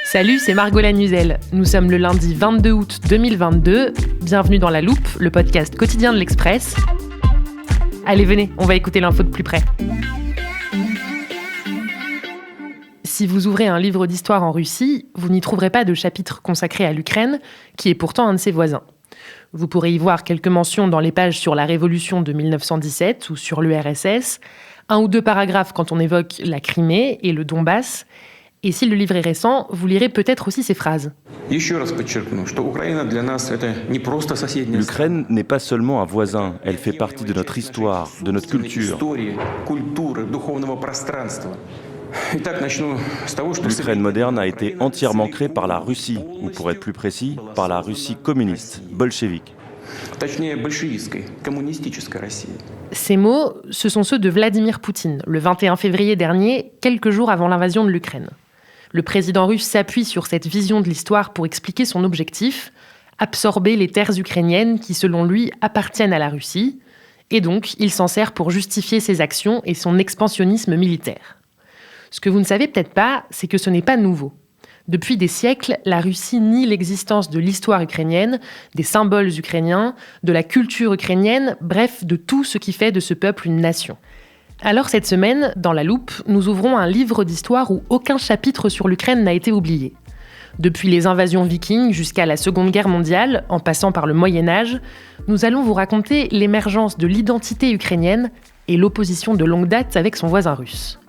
Salut, c'est Margot Lanuzel. Nous sommes le lundi 22 août 2022. Bienvenue dans La Loupe, le podcast quotidien de l'Express. Allez, venez, on va écouter l'info de plus près. Si vous ouvrez un livre d'histoire en Russie, vous n'y trouverez pas de chapitre consacré à l'Ukraine, qui est pourtant un de ses voisins. Vous pourrez y voir quelques mentions dans les pages sur la Révolution de 1917 ou sur l'URSS, un ou deux paragraphes quand on évoque la Crimée et le Donbass. Et si le livre est récent, vous lirez peut-être aussi ces phrases. L'Ukraine n'est pas seulement un voisin, elle fait partie de notre histoire, de notre culture. L'Ukraine moderne a été entièrement créée par la Russie, ou pour être plus précis, par la Russie communiste, bolchevique. Ces mots, ce sont ceux de Vladimir Poutine, le 21 février dernier, quelques jours avant l'invasion de l'Ukraine. Le président russe s'appuie sur cette vision de l'histoire pour expliquer son objectif, absorber les terres ukrainiennes qui, selon lui, appartiennent à la Russie, et donc il s'en sert pour justifier ses actions et son expansionnisme militaire. Ce que vous ne savez peut-être pas, c'est que ce n'est pas nouveau. Depuis des siècles, la Russie nie l'existence de l'histoire ukrainienne, des symboles ukrainiens, de la culture ukrainienne, bref, de tout ce qui fait de ce peuple une nation. Alors cette semaine, dans La Loupe, nous ouvrons un livre d'histoire où aucun chapitre sur l'Ukraine n'a été oublié. Depuis les invasions vikings jusqu'à la Seconde Guerre mondiale, en passant par le Moyen-Âge, nous allons vous raconter l'émergence de l'identité ukrainienne et l'opposition de longue date avec son voisin russe.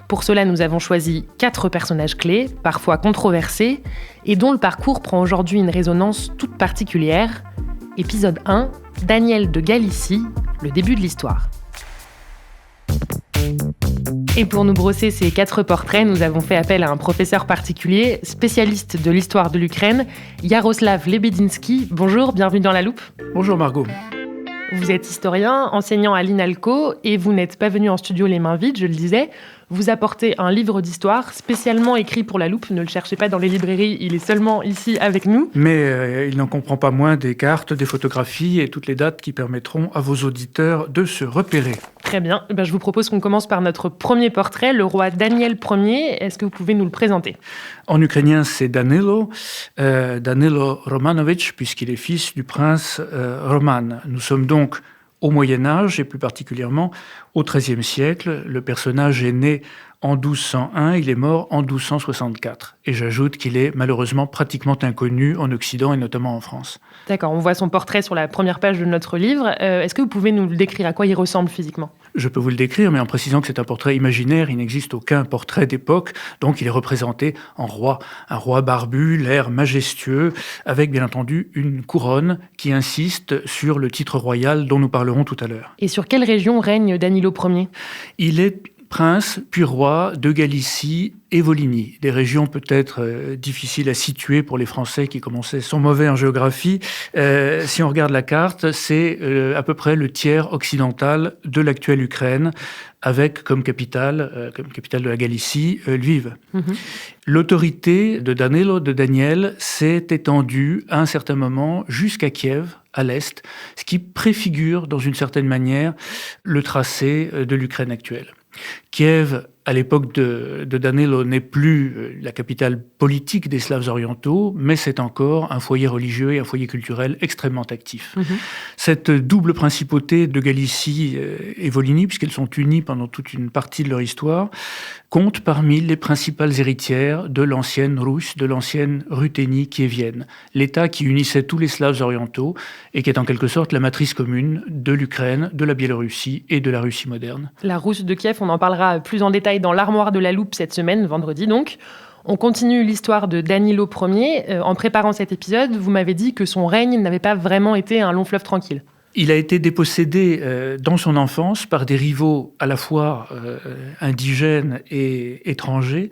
Pour cela, nous avons choisi 4 personnages clés, parfois controversés, et dont le parcours prend aujourd'hui une résonance toute particulière. Épisode 1, Daniel de Galicie, le début de l'histoire. Et pour nous brosser ces 4 portraits, nous avons fait appel à un professeur particulier, spécialiste de l'histoire de l'Ukraine, Yaroslav Lebedinsky. Bonjour, bienvenue dans La Loupe. Bonjour Margot. Vous êtes historien, enseignant à l'INALCO, et vous n'êtes pas venu en studio les mains vides, je le disais. Vous apportez un livre d'histoire spécialement écrit pour La Loupe. Ne le cherchez pas dans les librairies, il est seulement ici avec nous. Mais il n'en comprend pas moins des cartes, des photographies et toutes les dates qui permettront à vos auditeurs de se repérer. Très bien. Je vous propose qu'on commence par notre premier portrait, le roi Daniel Ier. Est-ce que vous pouvez nous le présenter ? En ukrainien, c'est Danilo Romanovitch, puisqu'il est fils du prince Roman. Nous sommes donc au Moyen-Âge, et plus particulièrement au XIIIe siècle. Le personnage est né en 1201, il est mort en 1264. Et j'ajoute qu'il est malheureusement pratiquement inconnu en Occident et notamment en France. D'accord, on voit son portrait sur la première page de notre livre. Est-ce que vous pouvez nous le décrire ? À quoi il ressemble physiquement ? Je peux vous le décrire, mais en précisant que c'est un portrait imaginaire, il n'existe aucun portrait d'époque, donc il est représenté en roi. Un roi barbu, l'air majestueux, avec bien entendu une couronne qui insiste sur le titre royal dont nous parlerons tout à l'heure. Et sur quelle région règne Danilo Ier ? Il est prince puis roi de Galicie et Volhynie, des régions peut-être difficiles à situer pour les Français qui sont mauvais en géographie. Si on regarde la carte, c'est à peu près le tiers occidental de l'actuelle Ukraine, avec comme capitale de la Galicie, Lviv. L'autorité de Daniel, s'est étendue à un certain moment jusqu'à Kiev, à l'est, ce qui préfigure dans une certaine manière le tracé de l'Ukraine actuelle. Kiev, à l'époque de Danilo, n'est plus la capitale politique des Slaves orientaux, mais c'est encore un foyer religieux et un foyer culturel extrêmement actif. Cette double principauté de Galicie et Volhynie, puisqu'elles sont unies pendant toute une partie de leur histoire, compte parmi les principales héritières de l'ancienne Russe, de l'ancienne Ruthénie kievienne, l'État qui unissait tous les Slaves orientaux et qui est en quelque sorte la matrice commune de l'Ukraine, de la Biélorussie et de la Russie moderne. La Rousse de Kiev, on en parlera plus en détail dans l'armoire de La Loupe cette semaine, vendredi donc. On continue l'histoire de Danilo Ier. En préparant cet épisode, vous m'avez dit que son règne n'avait pas vraiment été un long fleuve tranquille. Il a été dépossédé dans son enfance par des rivaux à la fois indigènes et étrangers,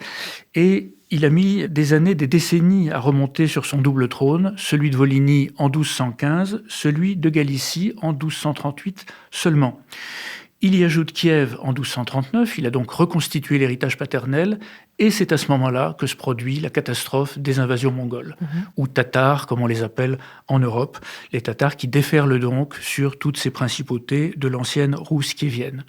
et il a mis des années, des décennies à remonter sur son double trône, celui de Volhynie en 1215, celui de Galicie en 1238 seulement. Il y ajoute Kiev en 1239, il a donc reconstitué l'héritage paternel, et c'est à ce moment-là que se produit la catastrophe des invasions mongoles, ou tatars, comme on les appelle en Europe, les tatars qui déferlent donc sur toutes ces principautés de l'ancienne Rousse kievienne.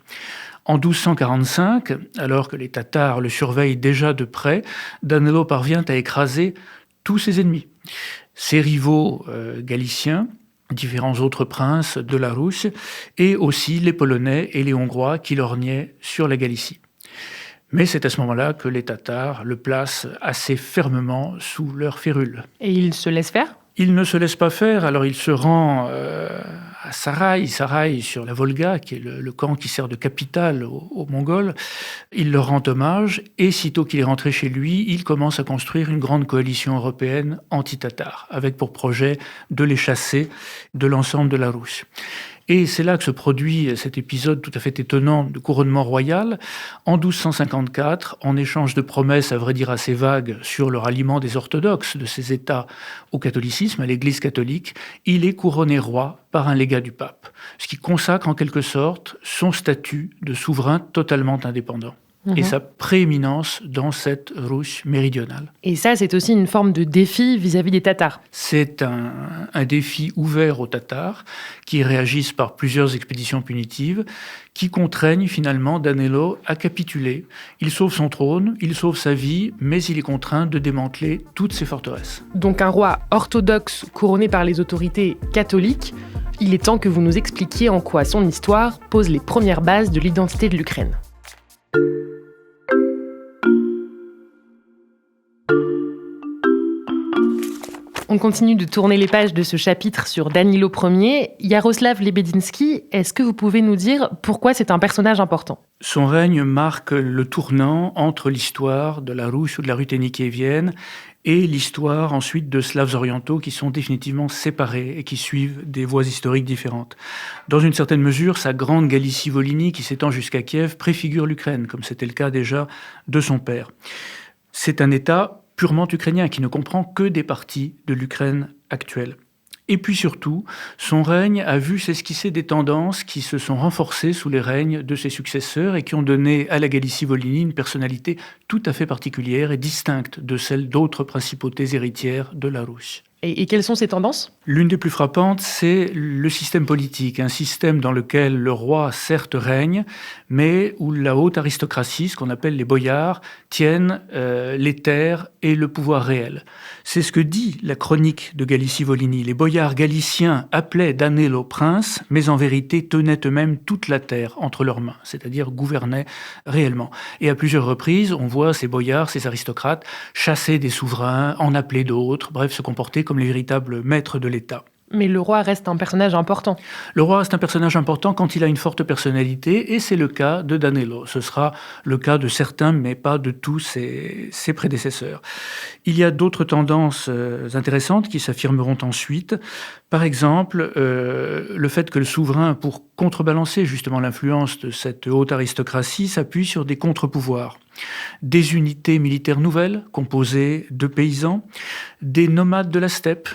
En 1245, alors que les Tatars le surveillent déjà de près, Danilo parvient à écraser tous ses ennemis. Ses rivaux galiciens, différents autres princes de la Russe, et aussi les Polonais et les Hongrois qui lorgnaient sur la Galicie. Mais c'est à ce moment-là que les Tatars le placent assez fermement sous leur férule. Et il se laisse faire ? Il ne se laisse pas faire, alors il se rend à Saraï sur la Volga, qui est le camp qui sert de capitale aux Mongols. Il leur rend hommage, et sitôt qu'il est rentré chez lui, il commence à construire une grande coalition européenne anti-tatar, avec pour projet de les chasser de l'ensemble de la Russe. Et c'est là que se produit cet épisode tout à fait étonnant de couronnement royal. En 1254, en échange de promesses, à vrai dire assez vagues, sur le ralliement des orthodoxes de ces États au catholicisme, à l'Église catholique, il est couronné roi par un légat du pape, ce qui consacre en quelque sorte son statut de souverain totalement indépendant. Et sa prééminence dans cette Russe méridionale. Et ça, c'est aussi une forme de défi vis-à-vis des Tatars. C'est un défi ouvert aux Tatars, qui réagissent par plusieurs expéditions punitives, qui contraignent finalement Danilo à capituler. Il sauve son trône, il sauve sa vie, mais il est contraint de démanteler toutes ses forteresses. Donc un roi orthodoxe couronné par les autorités catholiques, il est temps que vous nous expliquiez en quoi son histoire pose les premières bases de l'identité de l'Ukraine. On continue de tourner les pages de ce chapitre sur Danilo Ier. Yaroslav Lebedinsky, est-ce que vous pouvez nous dire pourquoi c'est un personnage important ? Son règne marque le tournant entre l'histoire de la Russe ou de la Ruthénie kievienne et l'histoire ensuite de Slaves orientaux qui sont définitivement séparés et qui suivent des voies historiques différentes. Dans une certaine mesure, sa grande Galicie-Volhynie qui s'étend jusqu'à Kiev préfigure l'Ukraine, comme c'était le cas déjà de son père. C'est un État purement ukrainien, qui ne comprend que des parties de l'Ukraine actuelle. Et puis surtout, son règne a vu s'esquisser des tendances qui se sont renforcées sous les règnes de ses successeurs et qui ont donné à la Galicie-Volhynie une personnalité tout à fait particulière et distincte de celle d'autres principautés héritières de la Russe. Et quelles sont ces tendances ? L'une des plus frappantes, c'est le système politique, un système dans lequel le roi certes règne, mais où la haute aristocratie, ce qu'on appelle les boyards, tiennent les terres et le pouvoir réel. C'est ce que dit la chronique de Galicie-Volhynie. Les boyards galiciens appelaient Danilo prince, mais en vérité tenaient eux-mêmes toute la terre entre leurs mains, c'est-à-dire gouvernaient réellement. Et à plusieurs reprises, on voit ces boyards, ces aristocrates, chasser des souverains, en appeler d'autres, bref, se comporter comme les véritables maîtres de l'État. Mais le roi reste un personnage important. Le roi reste un personnage important quand il a une forte personnalité, et c'est le cas de Danilo. Ce sera le cas de certains, mais pas de tous ses prédécesseurs. Il y a d'autres tendances intéressantes qui s'affirmeront ensuite. Par exemple, le fait que le souverain, pour contrebalancer justement l'influence de cette haute aristocratie, s'appuie sur des contre-pouvoirs. Des unités militaires nouvelles, composées de paysans, des nomades de la steppe,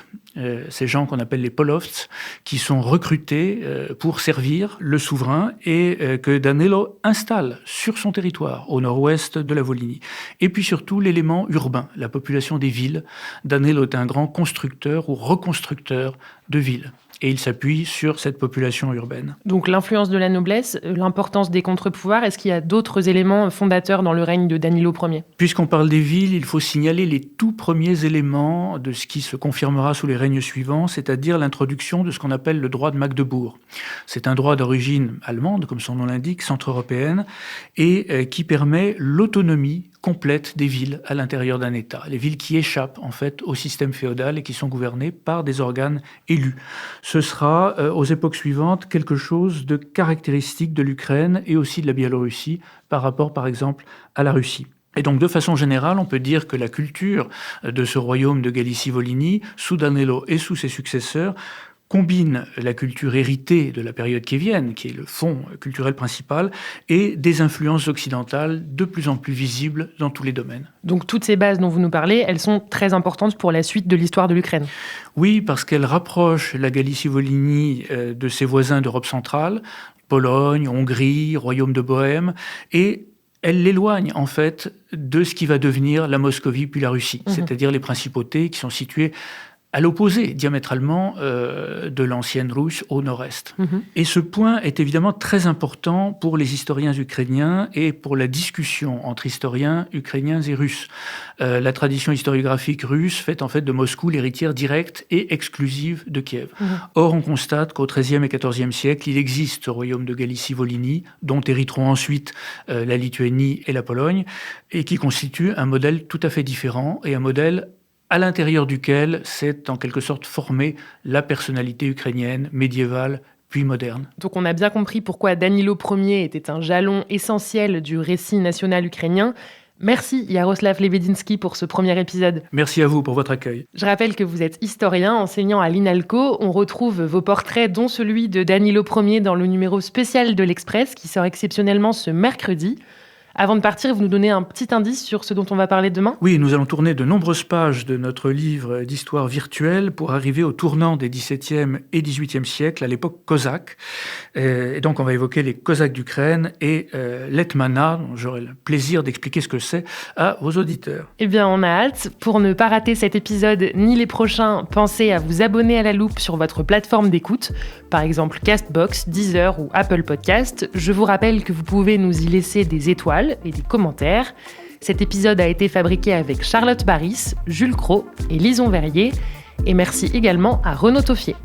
ces gens qu'on appelle les polovts, qui sont recrutés pour servir le souverain et que Danilo installe sur son territoire, au nord-ouest de la Volhynie. Et puis surtout l'élément urbain, la population des villes. Danilo est un grand constructeur ou reconstructeur de villes. Et il s'appuie sur cette population urbaine. Donc l'influence de la noblesse, l'importance des contre-pouvoirs, est-ce qu'il y a d'autres éléments fondateurs dans le règne de Danilo Ier ? Puisqu'on parle des villes, il faut signaler les tout premiers éléments de ce qui se confirmera sous les règnes suivants, c'est-à-dire l'introduction de ce qu'on appelle le droit de Magdebourg. C'est un droit d'origine allemande, comme son nom l'indique, centre-européenne, et qui permet l'autonomie complète des villes à l'intérieur d'un État. Les villes qui échappent en fait au système féodal et qui sont gouvernées par des organes élus. Ce sera aux époques suivantes quelque chose de caractéristique de l'Ukraine et aussi de la Biélorussie par rapport par exemple à la Russie. Et donc, de façon générale, on peut dire que la culture de ce royaume de Galicie-Volhynie, sous Danilo et sous ses successeurs, combine la culture héritée de la période kievienne, qui est le fond culturel principal, et des influences occidentales de plus en plus visibles dans tous les domaines. Donc toutes ces bases dont vous nous parlez, elles sont très importantes pour la suite de l'histoire de l'Ukraine. Oui, parce qu'elles rapprochent la Galicie-Volhynie de ses voisins d'Europe centrale, Pologne, Hongrie, Royaume de Bohême, et elle l'éloigne en fait de ce qui va devenir la Moscovie puis la Russie, c'est-à-dire les principautés qui sont situées à l'opposé diamétralement de l'ancienne Russe au nord-est. Et ce point est évidemment très important pour les historiens ukrainiens et pour la discussion entre historiens ukrainiens et russes. La tradition historiographique russe fait en fait de Moscou l'héritière directe et exclusive de Kiev. Or, on constate qu'au XIIIe et XIVe siècle, il existe ce royaume de Galicie-Volhynie, dont hériteront ensuite la Lituanie et la Pologne, et qui constitue un modèle tout à fait différent et un modèle à l'intérieur duquel s'est en quelque sorte formée la personnalité ukrainienne médiévale puis moderne. Donc on a bien compris pourquoi Danilo Ier était un jalon essentiel du récit national ukrainien. Merci Yaroslav Lebedinsky pour ce premier épisode. Merci à vous pour votre accueil. Je rappelle que vous êtes historien, enseignant à l'INALCO. On retrouve vos portraits, dont celui de Danilo Ier, dans le numéro spécial de l'Express, qui sort exceptionnellement ce mercredi. Avant de partir, vous nous donnez un petit indice sur ce dont on va parler demain ? Oui, nous allons tourner de nombreuses pages de notre livre d'histoire virtuelle pour arriver au tournant des XVIIe et XVIIIe siècles, à l'époque cosaque. Et donc, on va évoquer les Cosaques d'Ukraine et l'Hetmana, dont j'aurai le plaisir d'expliquer ce que c'est à vos auditeurs. Eh bien, on a hâte. Pour ne pas rater cet épisode ni les prochains, pensez à vous abonner à La Loupe sur votre plateforme d'écoute, par exemple Castbox, Deezer ou Apple Podcast. Je vous rappelle que vous pouvez nous y laisser des étoiles et des commentaires. Cet épisode a été fabriqué avec Charlotte Baris, Jules Cros et Lison Verrier. Et merci également à Renaud Toffier.